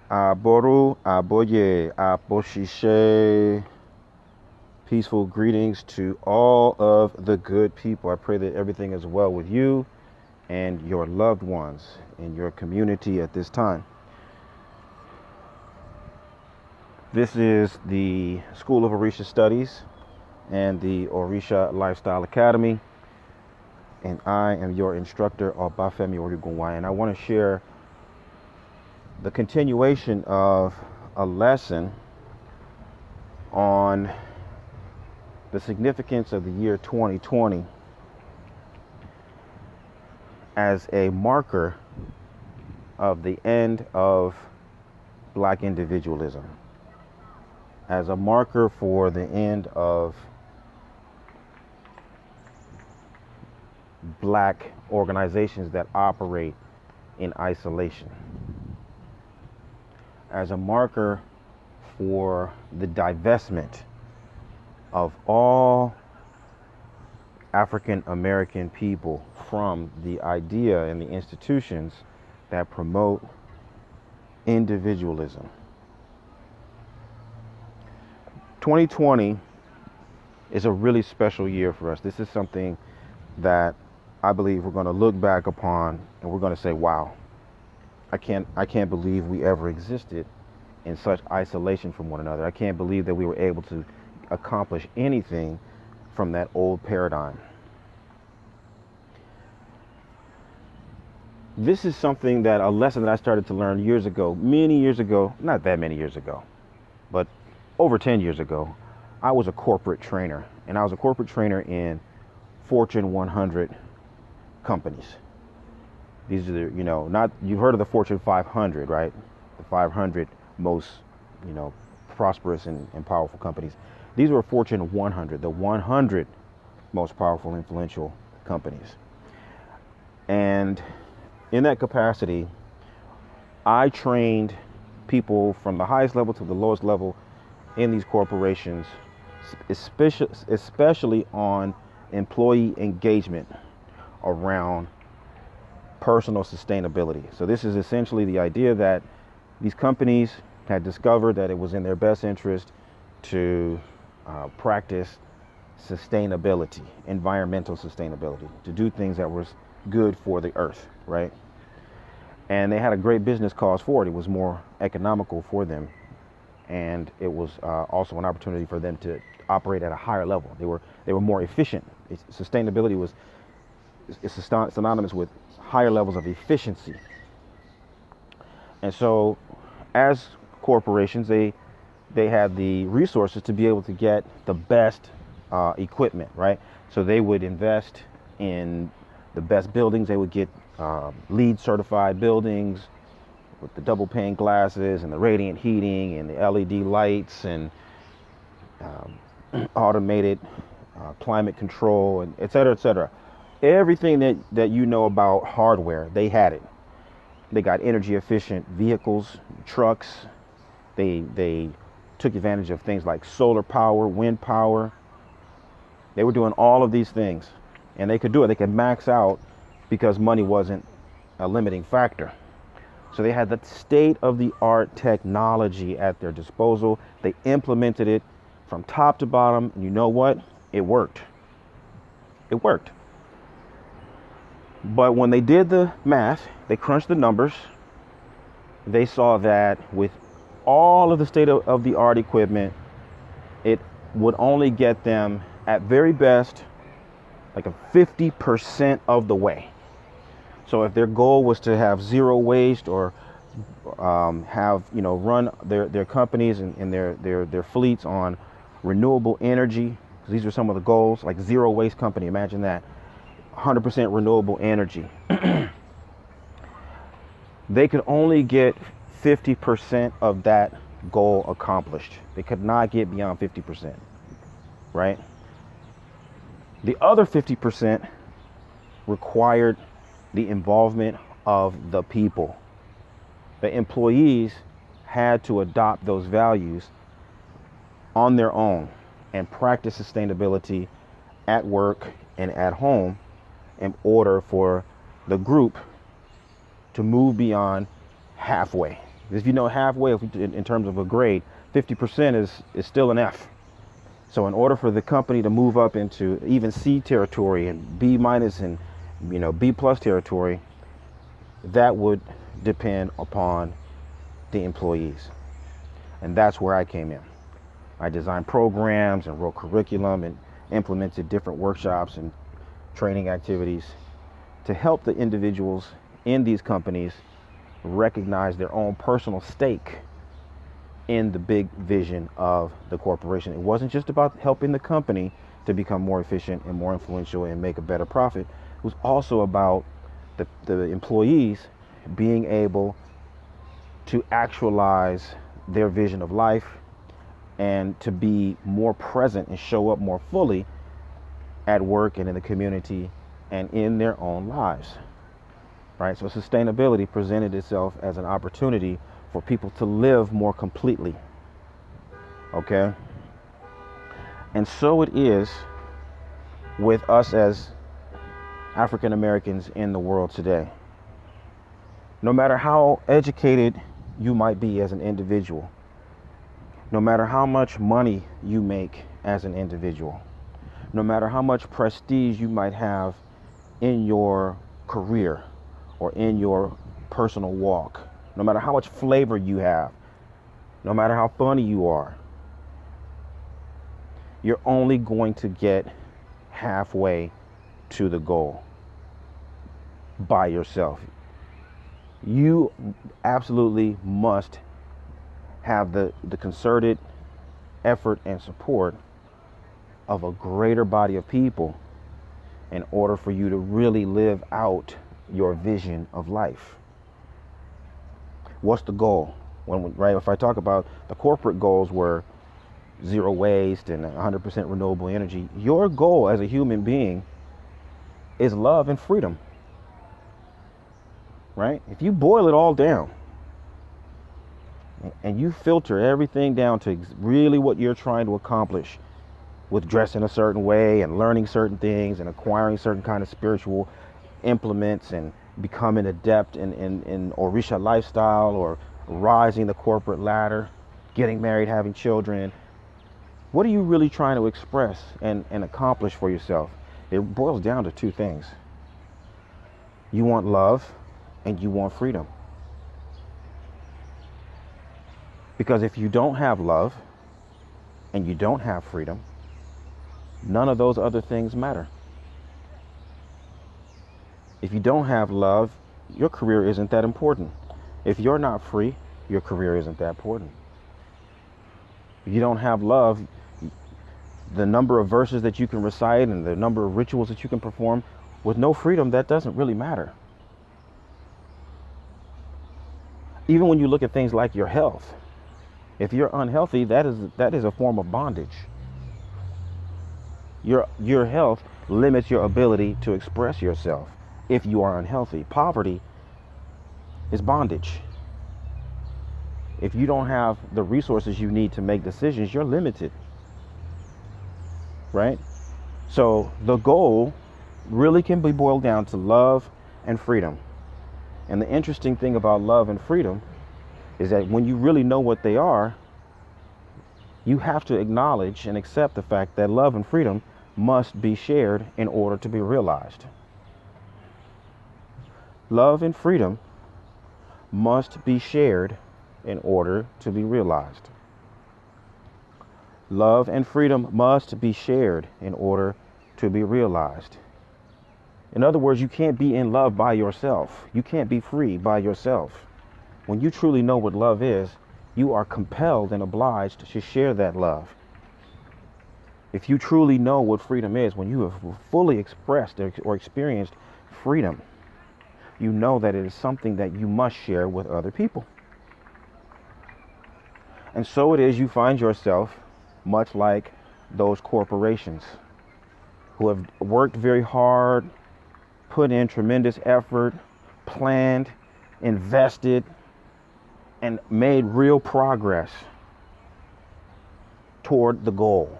Aboru, Aboye, Aboshishe. Peaceful greetings to all of the good people. I pray that everything is well with you and your loved ones in your community at this time. This is the School of Orisha Studies and the Orisha Lifestyle Academy, and I am your instructor, Obafemi Origunwa, and I want to share the continuation of a lesson on the significance of the year 2020 as a marker of the end of Black individualism, as a marker for the end of Black organizations that operate in isolation, as a marker for the divestment of all African American people from the idea and the institutions that promote individualism. 2020 is a really special year for us. This is something that I believe we're going to look back upon and we're going to say, wow, I can't believe we ever existed in such isolation from one another. I can't believe that we were able to accomplish anything from that old paradigm. This is something that a lesson that I started to learn years ago, many years ago, not that many years ago, but over 10 years ago. I was a corporate trainer, and I was a corporate trainer in Fortune 100 companies. These are the, not, you've heard of the Fortune 500, right? The 500 most, prosperous and powerful companies. These were Fortune 100, the 100 most powerful, influential companies. And in that capacity, I trained people from the highest level to the lowest level in these corporations, especially on employee engagement around personal sustainability. So this is essentially the idea that these companies had discovered that it was in their best interest to practice sustainability, environmental sustainability, to do things that was good for the earth, right? And they had a great business cause for it. It was more economical for them, and it was also an opportunity for them to operate at a higher level. They were more efficient. Sustainability is synonymous with higher levels of efficiency. And so, as corporations, they had the resources to be able to get the best equipment, right? So they would invest in the best buildings. They would get LEED certified buildings with the double pane glasses and the radiant heating and the LED lights and automated climate control, and et cetera, et cetera. Everything that you know about hardware, they had it. They got energy efficient vehicles, trucks. They took advantage of things like solar power, wind power. They were doing all of these things, and they could do it. They could max out because money wasn't a limiting factor. So they had the state-of-the-art technology at their disposal. They implemented it from top to bottom, and you know what? It worked. It worked. But when they did the math, they crunched the numbers, they saw that with all of the state-of-the-art equipment, it would only get them, at very best, like a 50% of the way. So if their goal was to have zero waste or run their companies and their fleets on renewable energy, because these are some of the goals, like zero waste company, imagine that, 100% renewable energy. They could only get 50% of that goal accomplished. They could not get beyond 50%, right? The other 50% required the involvement of the people. The employees had to adopt those values on their own and practice sustainability at work and at home in order for the group to move beyond halfway. If you know halfway in terms of a grade, 50% is still an F. So in order for the company to move up into even C territory and B minus and B plus territory, that would depend upon the employees. And that's where I came in. I designed programs and wrote curriculum and implemented different workshops and training activities to help the individuals in these companies recognize their own personal stake in the big vision of the corporation. It wasn't just about helping the company to become more efficient and more influential and make a better profit. It was also about the employees being able to actualize their vision of life and to be more present and show up more fully at work and in the community and in their own lives. Right? So sustainability presented itself as an opportunity for people to live more completely. Okay? And so it is with us as African Americans in the world today. No matter how educated you might be as an individual, no matter how much money you make as an individual, no matter how much prestige you might have in your career or in your personal walk, no matter how much flavor you have, no matter how funny you are, you're only going to get halfway to the goal by yourself. You absolutely must have the concerted effort and support of a greater body of people in order for you to really live out your vision of life. What's the goal? Right, if I talk about the corporate goals were zero waste and 100% renewable energy, your goal as a human being is love and freedom. Right? If you boil it all down and you filter everything down to really what you're trying to accomplish with dressing a certain way and learning certain things and acquiring certain kind of spiritual implements and becoming adept in Orisha lifestyle or rising the corporate ladder, getting married, having children, what are you really trying to express and accomplish for yourself? It boils down to two things. You want love and you want freedom. Because if you don't have love and you don't have freedom, none of those other things matter. If you don't have love, your career isn't that important. If you're not free, your career isn't that important. If you don't have love, the number of verses that you can recite and the number of rituals that you can perform, with no freedom, that doesn't really matter. Even when you look at things like your health, if you're unhealthy, that is a form of bondage. Your health limits your ability to express yourself if you are unhealthy. Poverty is bondage. If you don't have the resources you need to make decisions, you're limited. Right? So the goal really can be boiled down to love and freedom. And the interesting thing about love and freedom is that when you really know what they are, you have to acknowledge and accept the fact that love and freedom must be shared in order to be realized. Love and freedom must be shared in order to be realized. Love and freedom must be shared in order to be realized. In other words, you can't be in love by yourself. You can't be free by yourself. When you truly know what love is, you are compelled and obliged to share that love. If you truly know what freedom is, when you have fully expressed or experienced freedom, you know that it is something that you must share with other people. And so it is you find yourself much like those corporations who have worked very hard, put in tremendous effort, planned, invested, and made real progress toward the goal.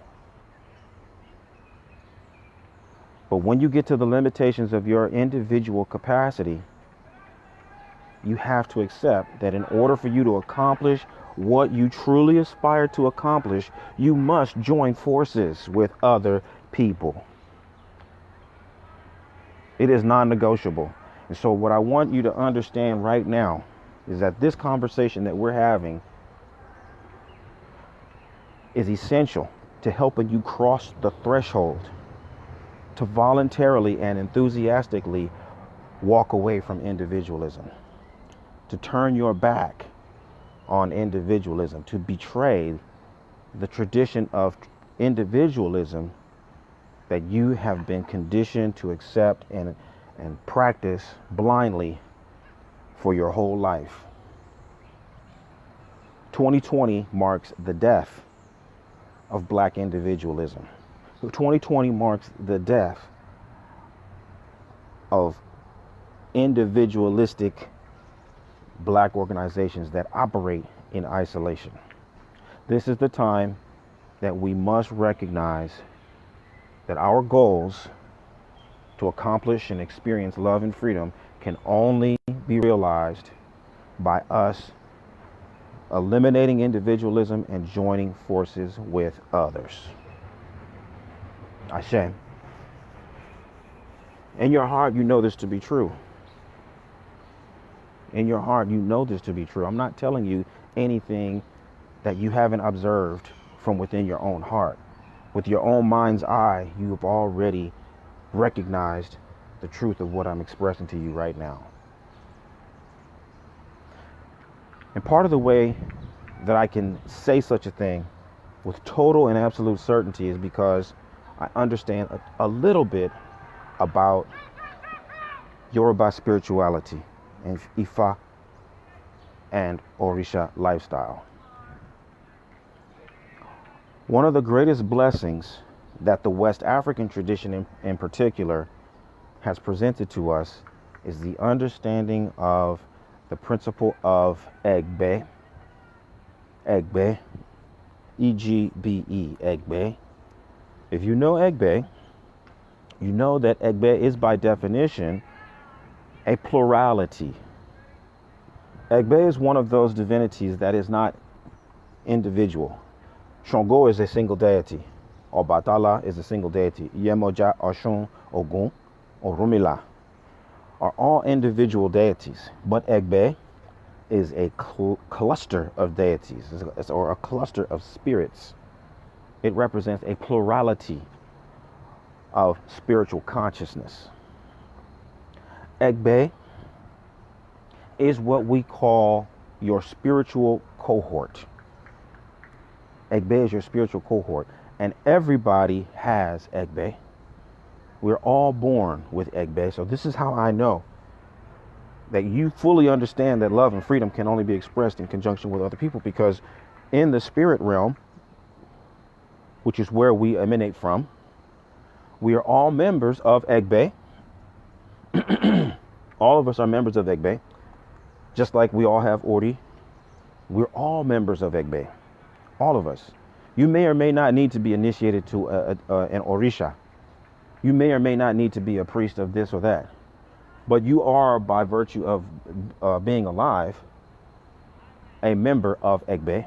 But when you get to the limitations of your individual capacity, you have to accept that in order for you to accomplish what you truly aspire to accomplish, you must join forces with other people. It is non-negotiable. And so what I want you to understand right now is that this conversation that we're having is essential to helping you cross the threshold to voluntarily and enthusiastically walk away from individualism, to turn your back on individualism, to betray the tradition of individualism that you have been conditioned to accept and practice blindly for your whole life. 2020 marks the death of black individualism. 2020 marks the death of individualistic black organizations that operate in isolation. This is the time that we must recognize that our goals to accomplish and experience love and freedom can only be realized by us eliminating individualism and joining forces with others. Ashe. In your heart, you know this to be true. In your heart, you know this to be true. I'm not telling you anything that you haven't observed from within your own heart. With your own mind's eye, you have already recognized the truth of what I'm expressing to you right now. And part of the way that I can say such a thing with total and absolute certainty is because I understand a little bit about Yoruba spirituality and Ifa and Orisha lifestyle. One of the greatest blessings that the West African tradition in particular has presented to us is the understanding of the principle of Egbe, Egbe, E-G-B-E, Egbe. If you know Egbe, you know that Egbe is by definition a plurality. Egbe is one of those divinities that is not individual. Shango is a single deity. Obatala is a single deity. Yemoja, Oshun, Ogun, Orumila are all individual deities. But Egbe is a cluster of deities, or a cluster of spirits. It represents a plurality of spiritual consciousness. Egbe is what we call your spiritual cohort. Egbe is your spiritual cohort, and everybody has Egbe. We're all born with Egbe. So this is how I know that you fully understand that love and freedom can only be expressed in conjunction with other people, because in the spirit realm, which is where we emanate from, we are all members of Egbe. All of us are members of Egbe, just like we all have Ori. We're all members of Egbe, all of us. You may or may not need to be initiated to an Orisha. You may or may not need to be a priest of this or that. But you are, by virtue of being alive, a member of Egbe.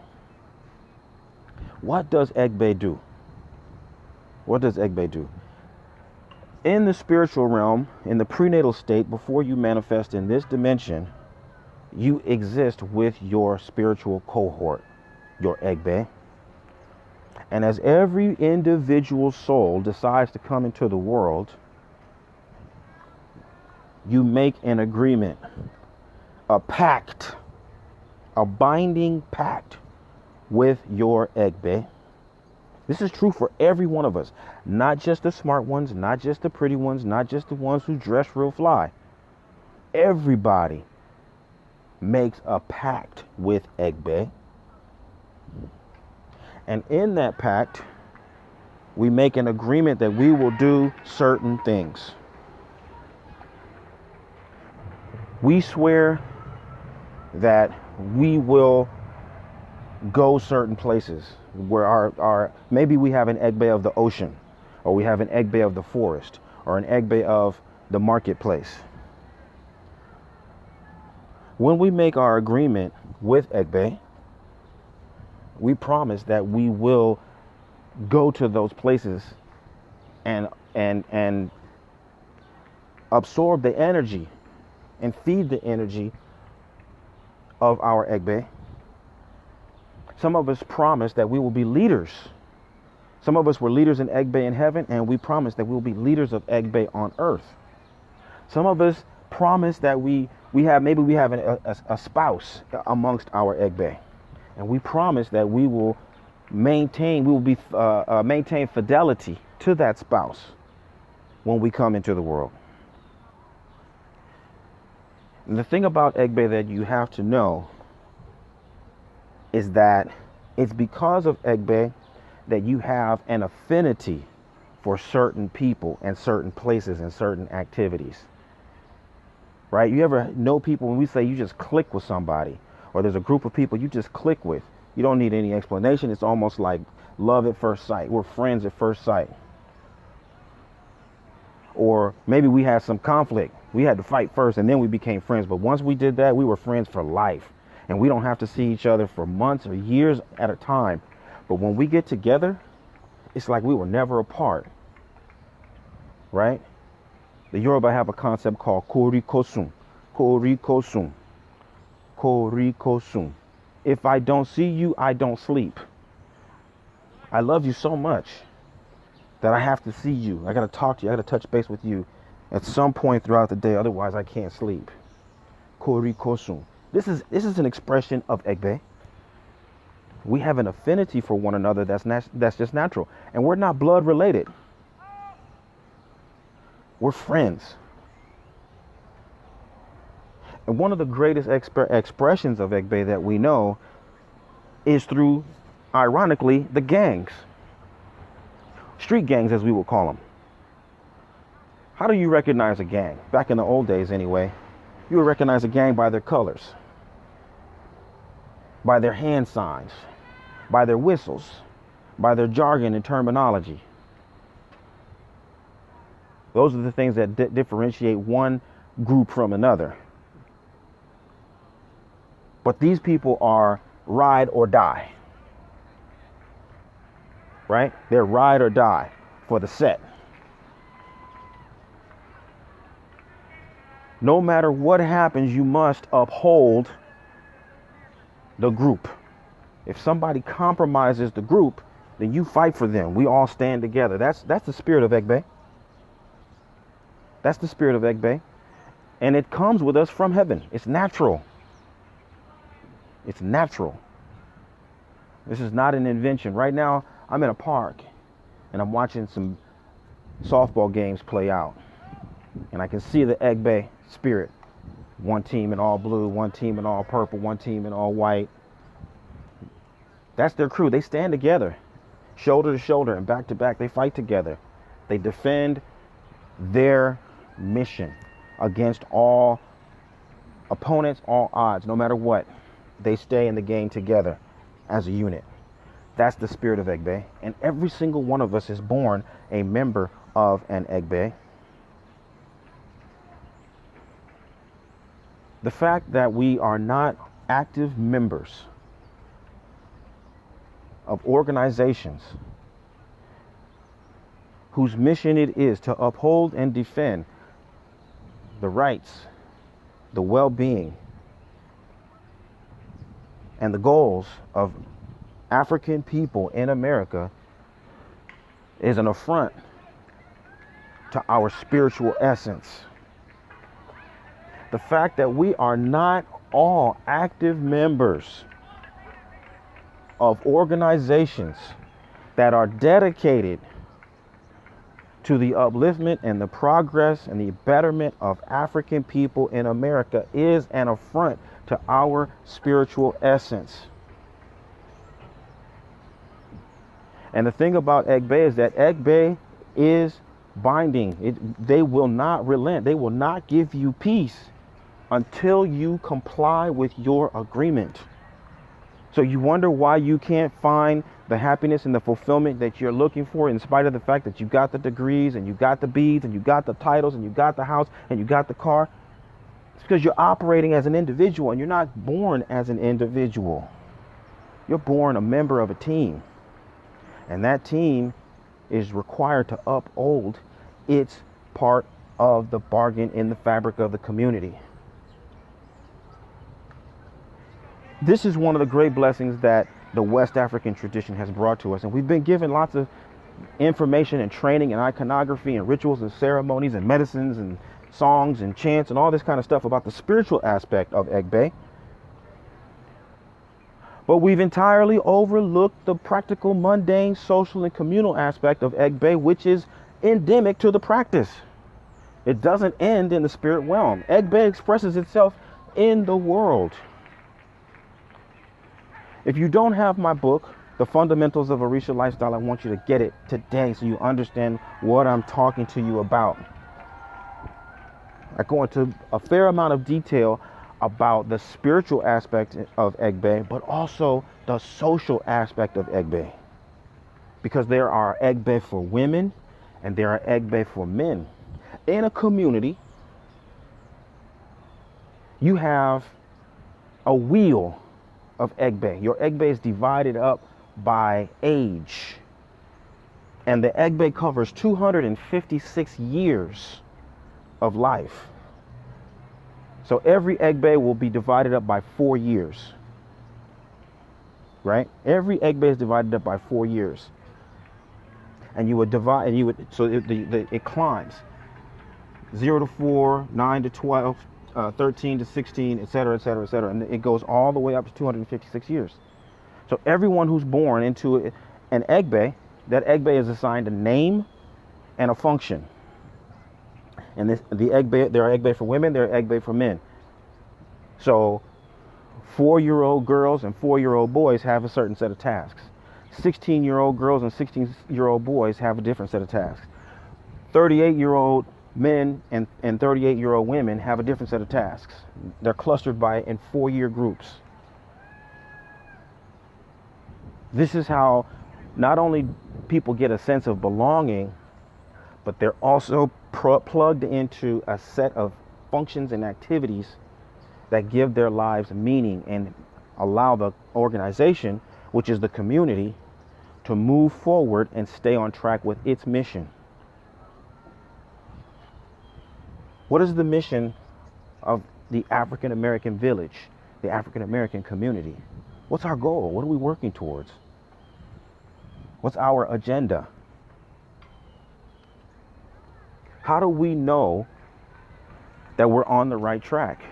What does Egbe do? What does Egbe do? In the spiritual realm, in the prenatal state, before you manifest in this dimension, you exist with your spiritual cohort, your Egbe. And as every individual soul decides to come into the world, you make an agreement, a pact, a binding pact with your Egbe. This is true for every one of us, not just the smart ones, not just the pretty ones, not just the ones who dress real fly. Everybody makes a pact with Egbe. And in that pact, we make an agreement that we will do certain things. We swear that we will go certain places where our maybe we have an Egbe of the ocean, or we have an Egbe of the forest, or an Egbe of the marketplace. When we make our agreement with Egbe, we promise that we will go to those places and absorb the energy and feed the energy of our Egbe. Some of us promise that we will be leaders. Some of us were leaders in Egbe in heaven, and we promise that we will be leaders of Egbe on earth. Some of us promise that we have a spouse amongst our Egbe, and we promise that we will maintain fidelity to that spouse when we come into the world. And the thing about Egbe that you have to know is that it's because of Egbe that you have an affinity for certain people and certain places and certain activities. Right? You ever know people when we say you just click with somebody, or there's a group of people you just click with? You don't need any explanation. It's almost like love at first sight. We're friends at first sight. Or maybe we had some conflict. We had to fight first and then we became friends. But once we did that, we were friends for life. And we don't have to see each other for months or years at a time. But when we get together, it's like we were never apart. Right? The Yoruba have a concept called korikosun. Korikosun. Korikosun. If I don't see you, I don't sleep. I love you so much that I have to see you. I got to talk to you. I got to touch base with you at some point throughout the day. Otherwise, I can't sleep. Korikosun. This is an expression of Egbe. We have an affinity for one another that's just natural. And we're not blood related. We're friends. And one of the greatest expressions of Egbe that we know is through, ironically, the gangs. Street gangs, as we would call them. How do you recognize a gang? Back in the old days, anyway, you would recognize a gang by their colors, by their hand signs, by their whistles, by their jargon and terminology. Those are the things that differentiate one group from another. But these people are ride or die. Right? They're ride or die for the set. No matter what happens, you must uphold the group. If somebody compromises the group, then you fight for them. We all stand together. That's the spirit of Egbe. That's the spirit of Egbe. And it comes with us from heaven. It's natural. It's natural. This is not an invention. Right now, I'm in a park and I'm watching some softball games play out. And I can see the Egbe spirit. One team in all blue, one team in all purple, one team in all white. That's their crew. They stand together, shoulder to shoulder and back to back. They fight together. They defend their mission against all opponents, all odds, no matter what. They stay in the game together as a unit. That's the spirit of Egbe. And every single one of us is born a member of an Egbe. The fact that we are not active members of organizations whose mission it is to uphold and defend the rights, the well-being, and the goals of African people in America is an affront to our spiritual essence. The fact that we are not all active members of organizations that are dedicated to the upliftment and the progress and the betterment of African people in America is an affront to our spiritual essence. And the thing about Egbe is that Egbe is binding. They will not relent. They will not give you peace until you comply with your agreement. So you wonder why you can't find the happiness and the fulfillment that you're looking for, in spite of the fact that you got the degrees and you got the beads and you got the titles and you got the house and you got the car. It's because you're operating as an individual, and you're not born as an individual. You're born a member of a team. And that team is required to uphold its part of the bargain in the fabric of the community. This is one of the great blessings that the West African tradition has brought to us. And we've been given lots of information and training and iconography and rituals and ceremonies and medicines and songs and chants and all this kind of stuff about the spiritual aspect of Egbe. But we've entirely overlooked the practical, mundane, social, and communal aspect of Egbe, which is endemic to the practice. It doesn't end in the spirit realm. Egbe expresses itself in the world. If you don't have my book, The Fundamentals of Orisha Lifestyle, I want you to get it today so you understand what I'm talking to you about. I go into a fair amount of detail about the spiritual aspect of Egbe, but also the social aspect of Egbe. Because there are Egbe for women and there are Egbe for men. In a community, you have a wheel of Egbe. Your Egbe is divided up by age. And the Egbe covers 256 years of life. So every Egbe will be divided up by 4 years. Right? Every Egbe is divided up by 4 years. And you would divide, and you would, so it climbs 0 to 4, 9 to 12, 13 to 16, etc., etc., etc. And it goes all the way up to 256 years. So everyone who's born into an Egbe, that Egbe is assigned a name and a function. And the Egbe, there are Egbe for women, there are Egbe for men. So 4-year-old girls and 4-year-old boys have a certain set of tasks. 16-year-old girls and 16-year-old boys have a different set of tasks. 38-year-old men and 38-year-old women have a different set of tasks. They're clustered in 4-year groups. This is how not only people get a sense of belonging, but they're also plugged into a set of functions and activities that give their lives meaning and allow the organization, which is the community, to move forward and stay on track with its mission. What is the mission of the African American village, the African American community? What's our goal? What are we working towards? What's our agenda? How do we know that we're on the right track?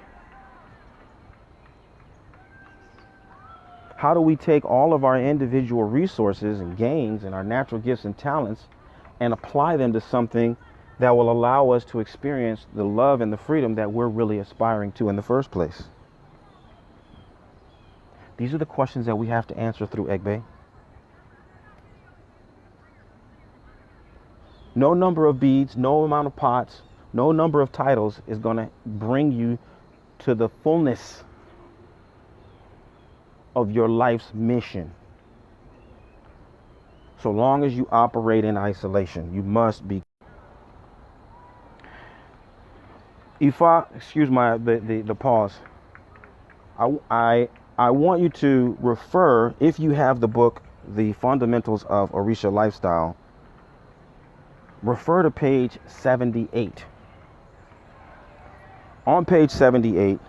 How do we take all of our individual resources and gains and our natural gifts and talents and apply them to something that will allow us to experience the love and the freedom that we're really aspiring to in the first place? These are the questions that we have to answer through Egbe. No number of beads, no amount of pots, no number of titles is going to bring you to the fullness of your life's mission. So long as you operate in isolation, you must be. Excuse the pause. I want you to refer, if you have the book, The Fundamentals of Orisha Lifestyle, refer to page 78. On page 78,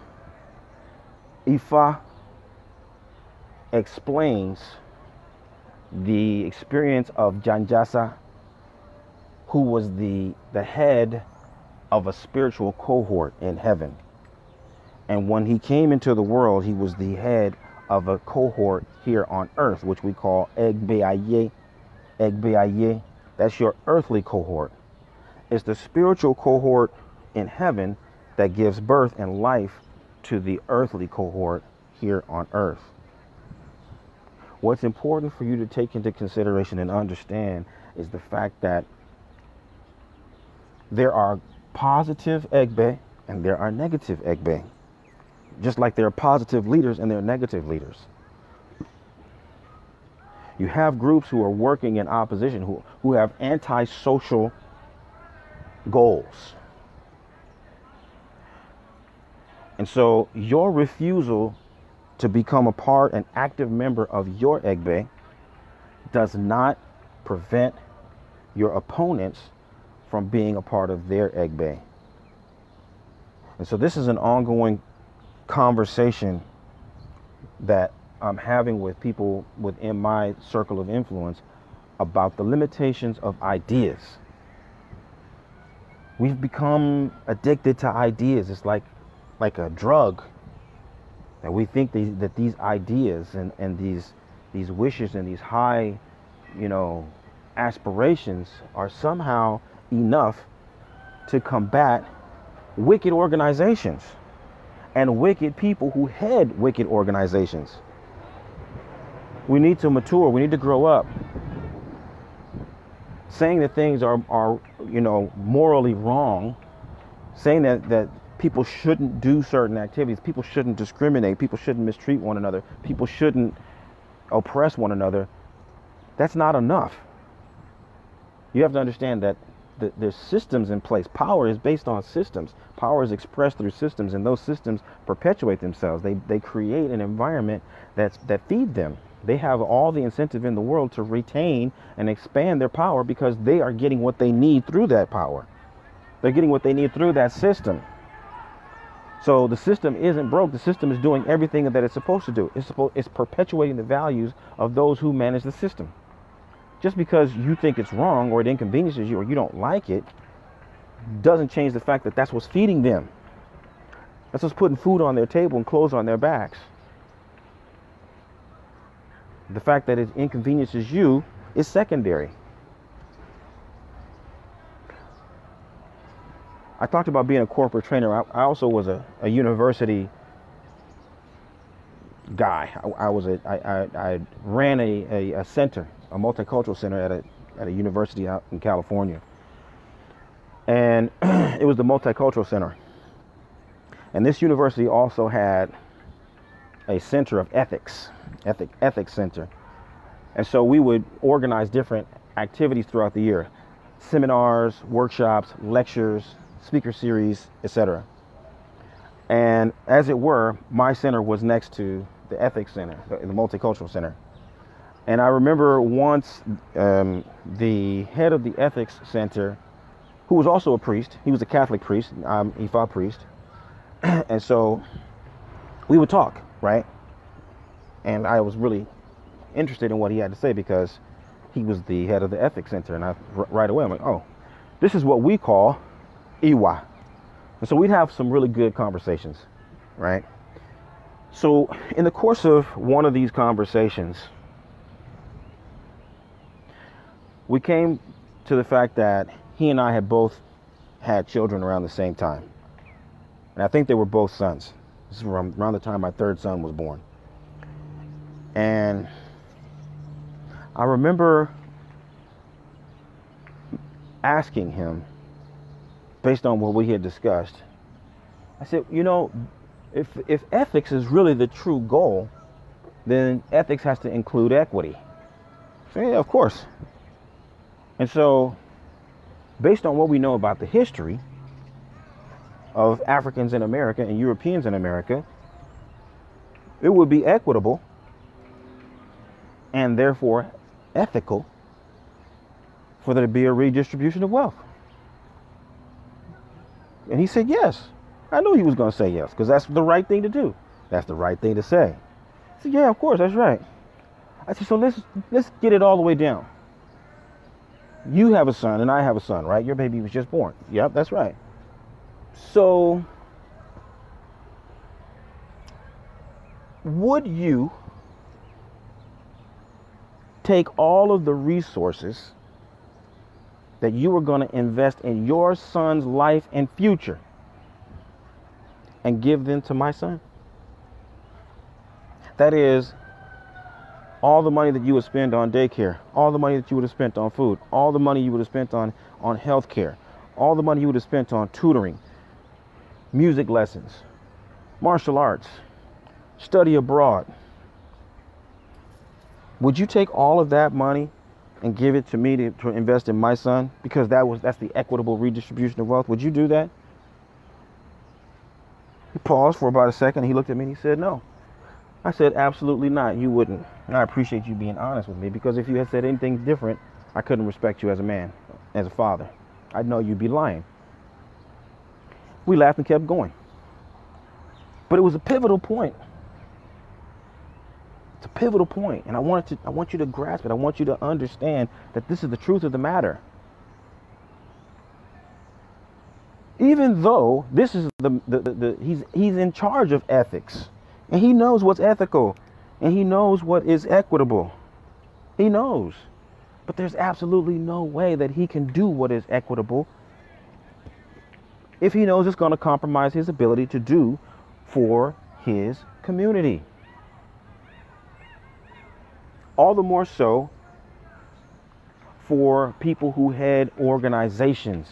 Ifa explains the experience of Janjasa, who was the head of a spiritual cohort in heaven. And when he came into the world, he was the head of a cohort here on earth, which we call Egbe. That's your earthly cohort. It's the spiritual cohort in heaven that gives birth and life to the earthly cohort here on earth. What's important for you to take into consideration and understand is the fact that there are positive Egbe and there are negative Egbe. Just like there are positive leaders and there are negative leaders. You have groups who are working in opposition, who have anti-social goals. And so your refusal to become an active member of your Egbe does not prevent your opponents from being a part of their Egbe. And so this is an ongoing conversation that I'm having with people within my circle of influence about the limitations of ideas. We've become addicted to ideas. It's like a drug. And we think that these ideas and these wishes and these high, aspirations are somehow enough to combat wicked organizations and wicked people who head wicked organizations. We need to mature. We need to grow up. Saying that things are morally wrong, saying that people shouldn't do certain activities, people shouldn't discriminate, people shouldn't mistreat one another, people shouldn't oppress one another, that's not enough. You have to understand that there's systems in place. Power is based on systems. Power is expressed through systems, and those systems perpetuate themselves. They create an environment that feed them. They have all the incentive in the world to retain and expand their power because they are getting what they need through that power. They're getting what they need through that system. So the system isn't broke. The system is doing everything that it's supposed to do. It's perpetuating the values of those who manage the system. Just because you think it's wrong or it inconveniences you or you don't like it doesn't change the fact that that's what's feeding them. That's what's putting food on their table and clothes on their backs. The fact that it inconveniences you is secondary. I talked about being a corporate trainer. I also was a university guy. I ran a center, a multicultural center at a university out in California. And it was the multicultural center. And this university also had a center of ethics center. And so we would organize different activities throughout the year: seminars, workshops, lectures, speaker series, etc. And as it were, my center was next to the ethics center, the multicultural center. And I remember once the head of the ethics center, who was also a priest, he was a Catholic priest, Ifa priest, and so we would talk, right? And I was really interested in what he had to say because he was the head of the ethics center. And right away, I'm like, oh, this is what we call Iwa. And so we'd have some really good conversations, right? So in the course of one of these conversations, we came to the fact that he and I had both had children around the same time. And I think they were both sons. This is around the time my third son was born. And I remember asking him, based on what we had discussed, I said, if ethics is really the true goal, then ethics has to include equity. So, yeah, of course. And so, based on what we know about the history of Africans in America and Europeans in America, it would be equitable and therefore ethical for there to be a redistribution of wealth. And he said yes. I knew he was going to say yes because that's the right thing to do. That's the right thing to say. I said, yeah, of course, that's right. I said, so let's get it all the way down. You have a son and I have a son, right? Your baby was just born. Yep, that's right. So would you take all of the resources that you were going to invest in your son's life and future and give them to my son? That is, all the money that you would spend on daycare, all the money that you would have spent on food, all the money you would have spent on health care, all the money you would have spent on tutoring, music lessons, martial arts, study abroad. Would you take all of that money and give it to me to invest in my son because that's the equitable redistribution of wealth? Would you do that? He paused for about a second. He looked at me and he said, no. I said, absolutely not. You wouldn't. And I appreciate you being honest with me, because if you had said anything different, I couldn't respect you as a man, as a father. I'd know you'd be lying. We laughed and kept going. But it was a pivotal point. It's a pivotal point, and I want you to grasp it. I want you to understand that this is the truth of the matter. Even though this is he's in charge of ethics, and he knows what's ethical, and he knows what is equitable. He knows. But there's absolutely no way that he can do what is equitable if he knows it's going to compromise his ability to do for his community. All the more so for people who head organizations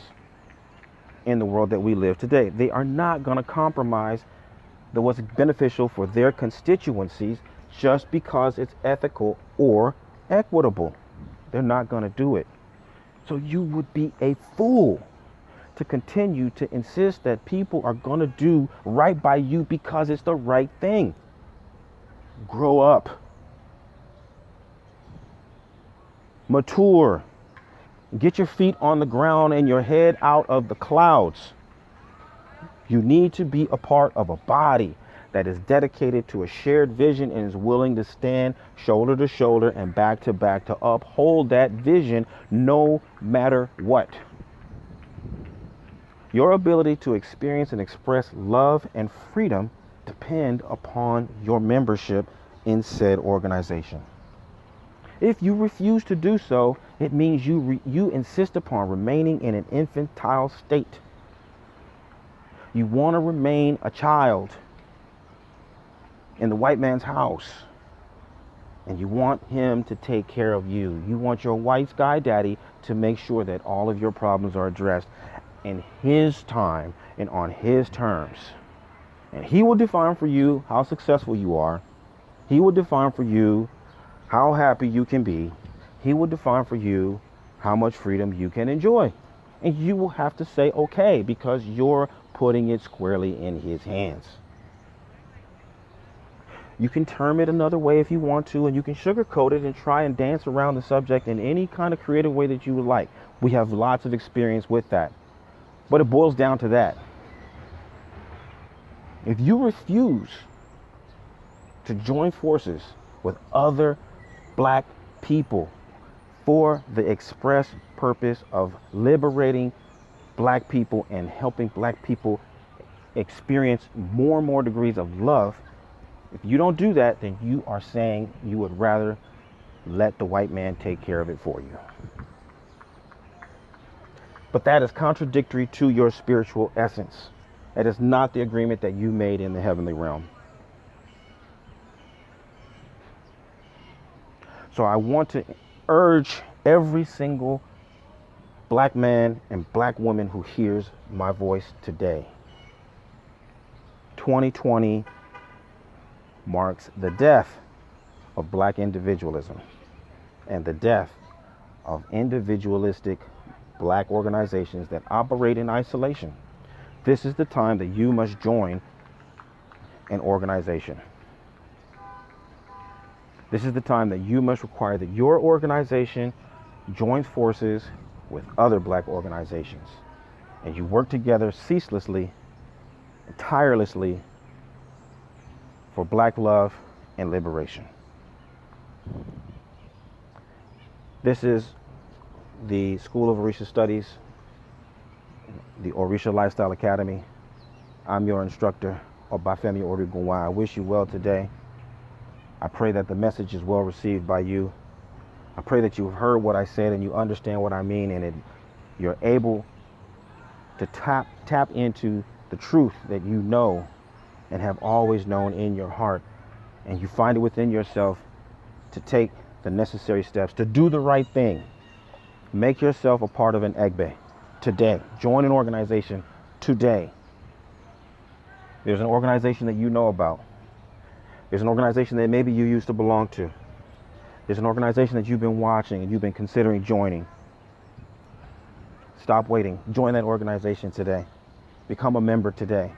in the world that we live today. They are not going to compromise what's beneficial for their constituencies just because it's ethical or equitable. They're not going to do it. So you would be a fool to continue to insist that people are going to do right by you because it's the right thing. Grow up. Mature. Get your feet on the ground and your head out of the clouds. You need to be a part of a body that is dedicated to a shared vision and is willing to stand shoulder to shoulder and back to back to uphold that vision no matter what. Your ability to experience and express love and freedom depend upon your membership in said organization. If you refuse to do so, it means you insist upon remaining in an infantile state. You want to remain a child in the white man's house, and you want him to take care of you. You want your white sky daddy to make sure that all of your problems are addressed in his time and on his terms. And he will define for you how successful you are. He will define for you how happy you can be. He will define for you how much freedom you can enjoy. And you will have to say okay, because you're putting it squarely in his hands. You can term it another way if you want to, and you can sugarcoat it and try and dance around the subject in any kind of creative way that you would like. We have lots of experience with that. But it boils down to that. If you refuse to join forces with other black people for the express purpose of liberating black people and helping black people experience more and more degrees of love, if you don't do that, then you are saying you would rather let the white man take care of it for you. But that is contradictory to your spiritual essence. That is not the agreement that you made in the heavenly realm. So I want to urge every single black man and black woman who hears my voice today. 2020 marks the death of black individualism and the death of individualistic black organizations that operate in isolation. This is the time that you must join an organization. This is the time that you must require that your organization joins forces with other black organizations, and you work together ceaselessly and tirelessly for black love and liberation. This is the School of Orisha Studies, the Orisha Lifestyle Academy. I'm your instructor, Obafemi Origunwa. I wish you well today. I pray that the message is well received by you. I pray that you've heard what I said and you understand what I mean, and you're able to tap into the truth that you know and have always known in your heart, and you find it within yourself to take the necessary steps to do the right thing. Make yourself a part of an Egbe today. Join an organization today. There's an organization that you know about. There's an organization that maybe you used to belong to. There's an organization that you've been watching and you've been considering joining. Stop waiting. Join that organization today. Become a member today.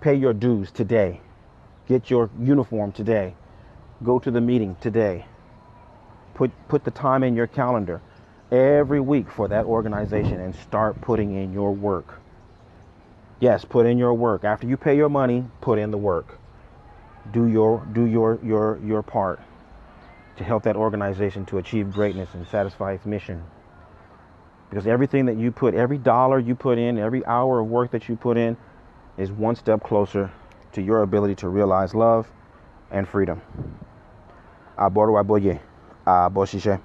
Pay your dues today. Get your uniform today. Go to the meeting today. Put the time in your calendar every week for that organization and start putting in your work. Yes, put in your work. After you pay your money, put in the work. Do your part to help that organization to achieve greatness and satisfy its mission. Because everything that you put, every dollar you put in, every hour of work that you put in is one step closer to your ability to realize love and freedom. Aboru aboye, aboshishe.